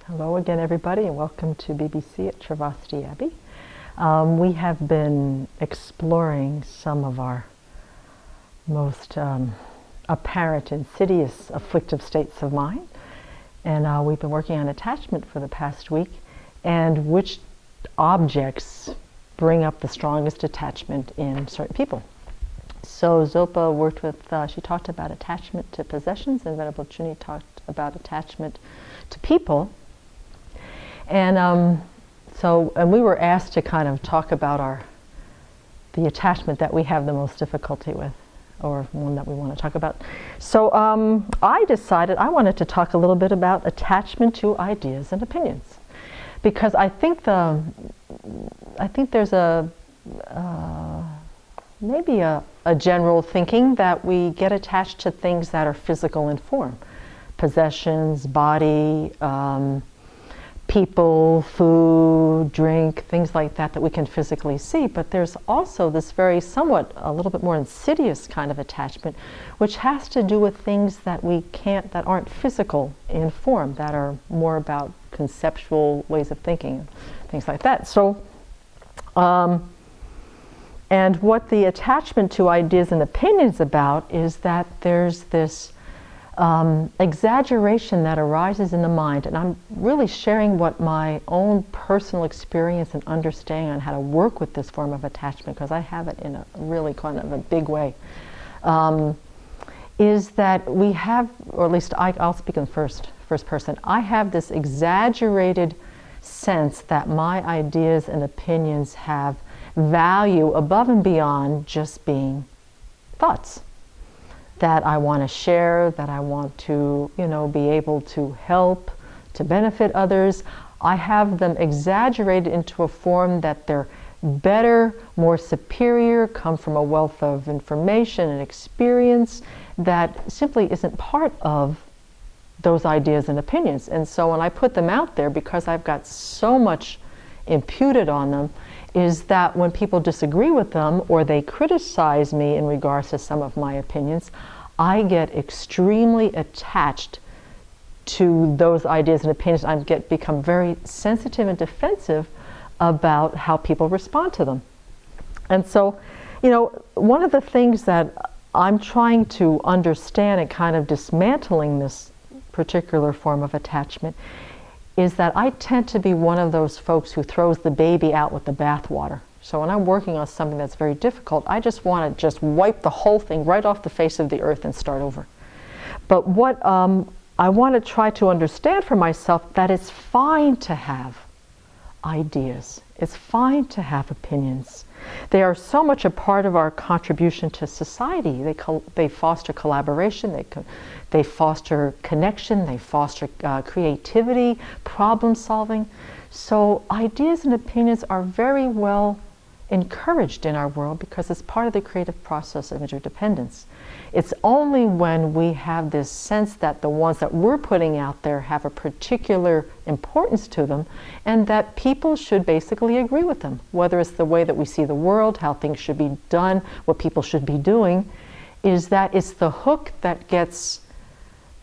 Hello again, everybody, and welcome to BBC at Travasti Abbey. We have been exploring some of our most apparent, insidious, afflictive states of mind, and we've been working on attachment for the past week, and which objects bring up the strongest attachment in certain people. So Zopa worked with, she talked about attachment to possessions, and Venerable Chuni talked about attachment to people. And and we were asked to kind of talk about the attachment that we have the most difficulty with, or one that we want to talk about. So I decided I wanted to talk a little bit about attachment to ideas and opinions, because I think there's maybe a general thinking that we get attached to things that are physical in form, possessions, body, people, food, drink, things like that we can physically see. But there's also this a little bit more insidious kind of attachment, which has to do with things that that aren't physical in form, that are more about conceptual ways of thinking, things like that. So, and what the attachment to ideas and opinions about is that there's this exaggeration that arises in the mind, and I'm really sharing what my own personal experience and understanding on how to work with this form of attachment, because I have it in a really kind of a big way, is that we have, or at least I'll speak in first person, I have this exaggerated sense that my ideas and opinions have value above and beyond just being thoughts that I want to share, that I want to, be able to help, to benefit others. I have them exaggerated into a form that they're better, more superior, come from a wealth of information and experience that simply isn't part of those ideas and opinions. And so when I put them out there, because I've got so much imputed on them, is that when people disagree with them or they criticize me in regards to some of my opinions, I get extremely attached to those ideas and opinions. I become very sensitive and defensive about how people respond to them. And so, one of the things that I'm trying to understand and kind of dismantling this particular form of attachment is that I tend to be one of those folks who throws the baby out with the bathwater. So when I'm working on something that's very difficult, I just want to wipe the whole thing right off the face of the earth and start over. But what I want to try to understand for myself, that it's fine to have ideas. It's fine to have opinions. They are so much a part of our contribution to society. They foster collaboration, they foster connection, they foster creativity, problem solving. So ideas and opinions are very well encouraged in our world because it's part of the creative process of interdependence. It's only when we have this sense that the ones that we're putting out there have a particular importance to them, and that people should basically agree with them, whether it's the way that we see the world, how things should be done, what people should be doing, is that it's the hook that gets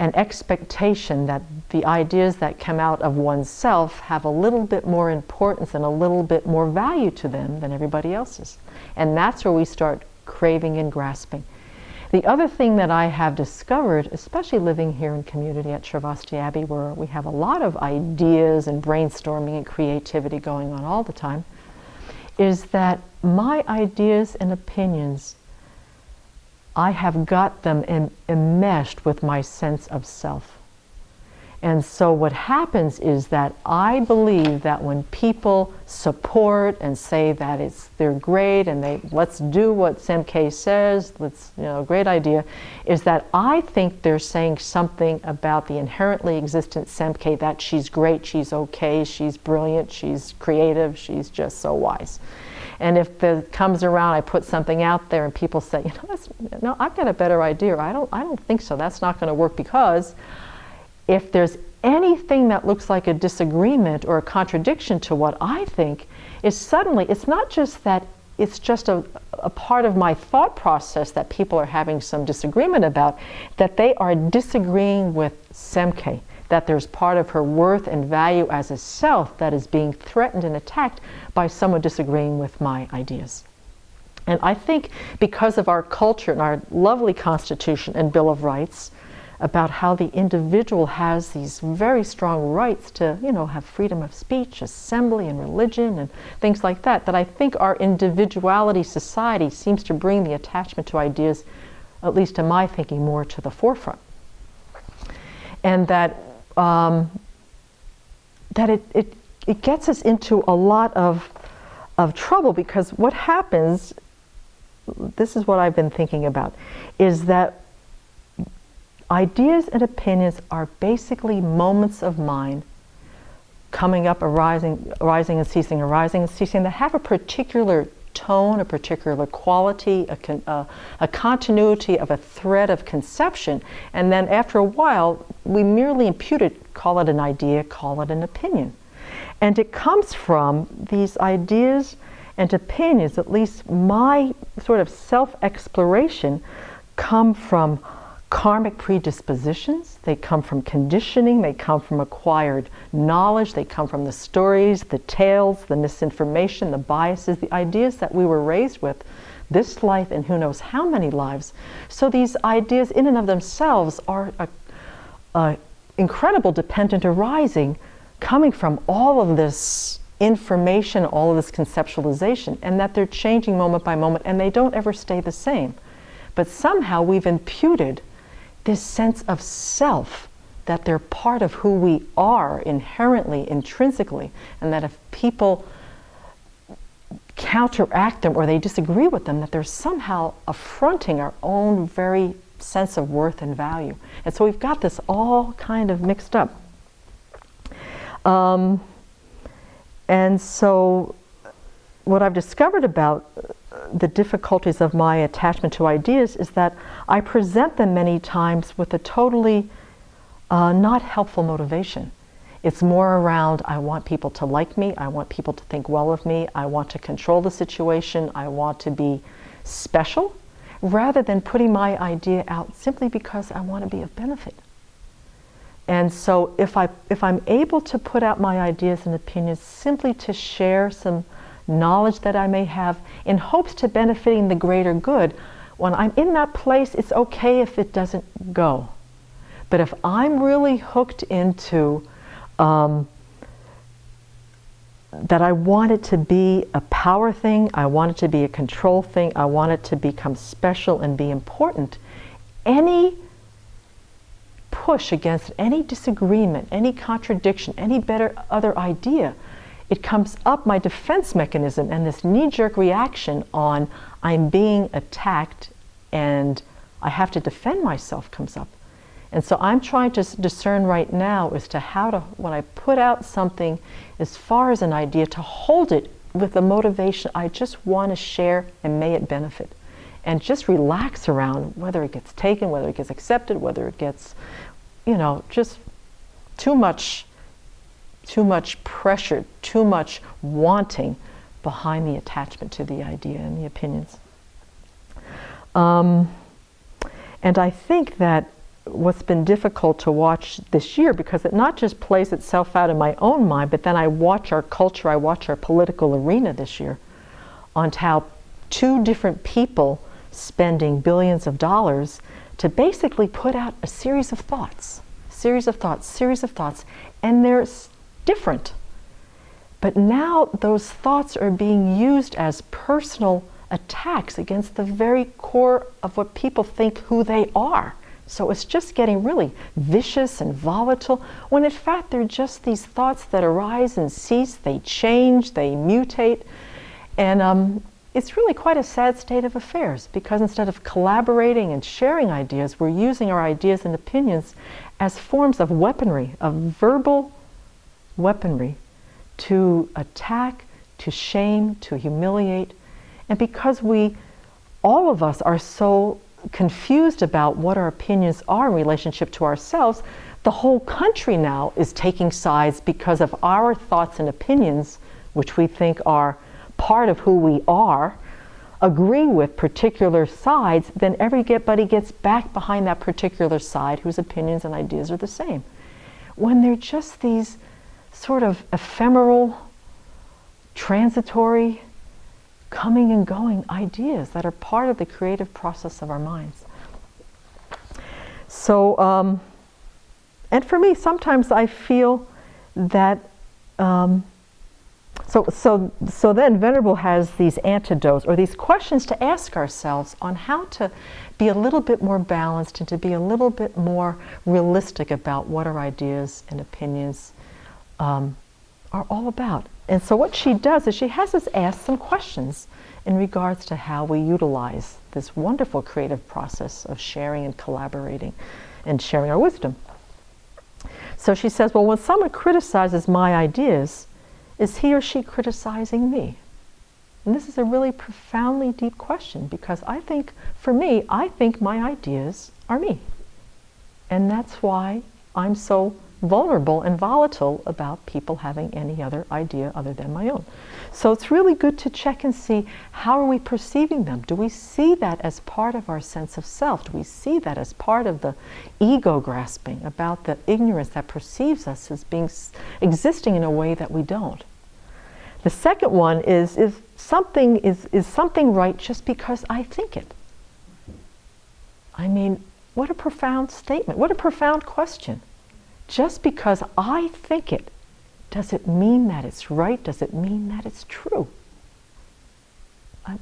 an expectation that the ideas that come out of oneself have a little bit more importance and a little bit more value to them than everybody else's. And that's where we start craving and grasping. The other thing that I have discovered, especially living here in community at Travasti Abbey, where we have a lot of ideas and brainstorming and creativity going on all the time, is that my ideas and opinions, I have got them enmeshed with my sense of self. And so what happens is that I believe that when people support and say that they're great and let's do what Semke says, great idea, is that I think they're saying something about the inherently existent Semke, that she's great, she's okay, she's brilliant, she's creative, she's just so wise. And if it comes around, I put something out there and people say, no, I've got a better idea. I don't think so. That's not going to work, because if there's anything that looks like a disagreement or a contradiction to what I think, it's not just that it's just a part of my thought process that people are having some disagreement about, that they are disagreeing with Semke. that there's part of her worth and value as a self that is being threatened and attacked by someone disagreeing with my ideas. And I think because of our culture and our lovely Constitution and Bill of Rights, about how the individual has these very strong rights to, have freedom of speech, assembly, and religion, and things like that, that I think our individuality society seems to bring the attachment to ideas, at least in my thinking, more to the forefront. And that it gets us into a lot of trouble, because what happens, this is what I've been thinking about, is that ideas and opinions are basically moments of mind, coming up, arising and ceasing, that have a particular tone, a particular quality, a continuity of a thread of conception, and then after a while we merely impute it, call it an idea, call it an opinion. And it comes from these ideas and opinions, at least my sort of self-exploration, come from karmic predispositions, they come from conditioning, they come from acquired knowledge, they come from the stories, the tales, the misinformation, the biases, the ideas that we were raised with this life and who knows how many lives. So these ideas in and of themselves are a incredible dependent arising coming from all of this information, all of this conceptualization, and that they're changing moment by moment and they don't ever stay the same. But somehow we've imputed this sense of self, that they're part of who we are inherently, intrinsically, and that if people counteract them or they disagree with them, that they're somehow affronting our own very sense of worth and value. And so we've got this all kind of mixed up. And so what I've discovered about the difficulties of my attachment to ideas is that I present them many times with a totally not helpful motivation. It's more around, I want people to like me, I want people to think well of me, I want to control the situation, I want to be special, rather than putting my idea out simply because I want to be of benefit. And so if I'm able to put out my ideas and opinions simply to share some knowledge that I may have in hopes to benefiting the greater good, when I'm in that place, it's okay if it doesn't go. But if I'm really hooked into that I want it to be a power thing, I want it to be a control thing, I want it to become special and be important, any push against any disagreement, any contradiction, any better other idea, it comes up, my defense mechanism, and this knee-jerk reaction on I'm being attacked and I have to defend myself comes up. And so I'm trying to discern right now as to how to, when I put out something as far as an idea, to hold it with the motivation I just want to share and may it benefit. And just relax around whether it gets taken, whether it gets accepted, whether it gets, just too much pressure, too much wanting behind the attachment to the idea and the opinions. And I think that what's been difficult to watch this year, because it not just plays itself out in my own mind, but then I watch our culture, I watch our political arena this year, on how two different people spending billions of dollars to basically put out a series of thoughts, and they're different. But now those thoughts are being used as personal attacks against the very core of what people think who they are. So it's just getting really vicious and volatile, when in fact they're just these thoughts that arise and cease, they change, they mutate. And it's really quite a sad state of affairs, because instead of collaborating and sharing ideas, we're using our ideas and opinions as forms of weaponry, of verbal weaponry, to attack, to shame, to humiliate. And because all of us are so confused about what our opinions are in relationship to ourselves, the whole country now is taking sides because of our thoughts and opinions, which we think are part of who we are, agree with particular sides, then everybody gets back behind that particular side whose opinions and ideas are the same. when they're just these sort of ephemeral, transitory, coming and going ideas that are part of the creative process of our minds. So, and for me, sometimes I feel that, so then Venerable has these antidotes, or these questions to ask ourselves on how to be a little bit more balanced and to be a little bit more realistic about what our ideas and opinions are all about. And so what she does is she has us ask some questions in regards to how we utilize this wonderful creative process of sharing and collaborating and sharing our wisdom. So she says, well, when someone criticizes my ideas, is he or she criticizing me? And this is a really profoundly deep question, because I think, for me, I think my ideas are me. And that's why I'm so vulnerable and volatile about people having any other idea other than my own. So it's really good to check and see, how are we perceiving them? Do we see that as part of our sense of self? Do we see that as part of the ego grasping about the ignorance that perceives us as being existing in a way that we don't? The second one is something right just because I think it? I mean, what a profound statement. What a profound question. Just because I think it, does it mean that it's right? Does it mean that it's true? I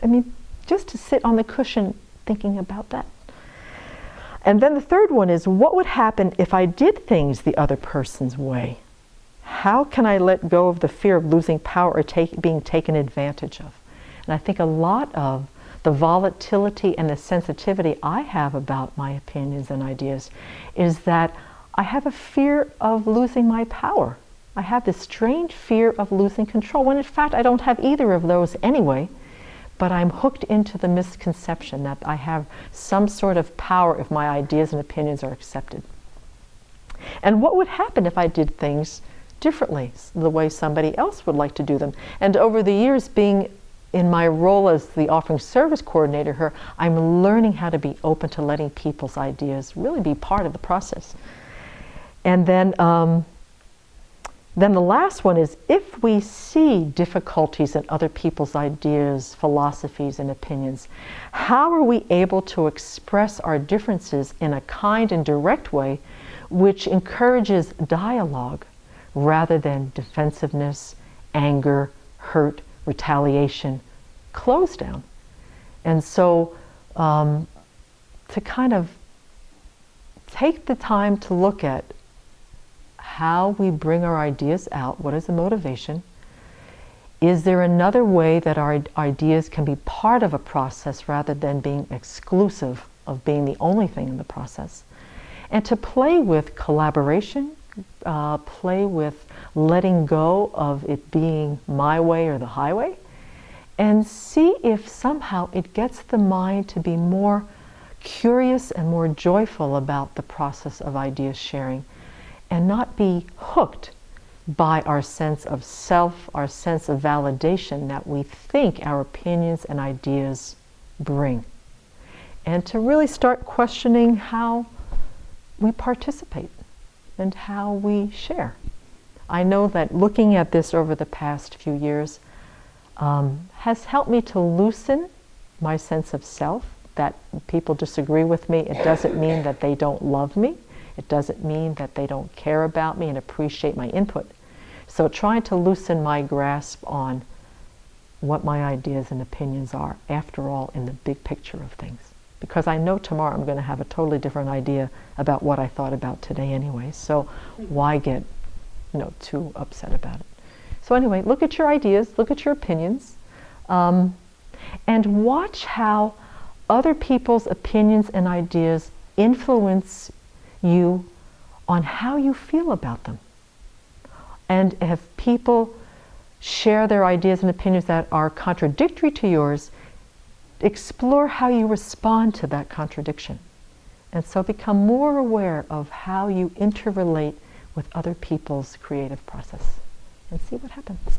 mean, just to sit on the cushion thinking about that. And then the third one is, what would happen if I did things the other person's way? How can I let go of the fear of losing power or being taken advantage of? And I think a lot of the volatility and the sensitivity I have about my opinions and ideas is that I have a fear of losing my power. I have this strange fear of losing control, when in fact I don't have either of those anyway, but I'm hooked into the misconception that I have some sort of power if my ideas and opinions are accepted. And what would happen if I did things differently, the way somebody else would like to do them? And over the years, being in my role as the offering service coordinator here, I'm learning how to be open to letting people's ideas really be part of the process. And then the last one is, if we see difficulties in other people's ideas, philosophies, and opinions, how are we able to express our differences in a kind and direct way which encourages dialogue rather than defensiveness, anger, hurt, retaliation, close down? And so to kind of take the time to look at how we bring our ideas out. What is the motivation? Is there another way that our ideas can be part of a process rather than being exclusive of being the only thing in the process? And to play with collaboration, play with letting go of it being my way or the highway, and see if somehow it gets the mind to be more curious and more joyful about the process of idea sharing, and not be hooked by our sense of self, our sense of validation that we think our opinions and ideas bring. And to really start questioning how we participate and how we share. I know that looking at this over the past few years has helped me to loosen my sense of self, that people disagree with me. It doesn't mean that they don't love me. It doesn't mean that they don't care about me and appreciate my input. So trying to loosen my grasp on what my ideas and opinions are, after all, in the big picture of things. Because I know tomorrow I'm going to have a totally different idea about what I thought about today anyway. So why get, too upset about it? So anyway, look at your ideas, look at your opinions, and watch how other people's opinions and ideas influence you on how you feel about them. And if people share their ideas and opinions that are contradictory to yours, explore how you respond to that contradiction. And so become more aware of how you interrelate with other people's creative process, and see what happens.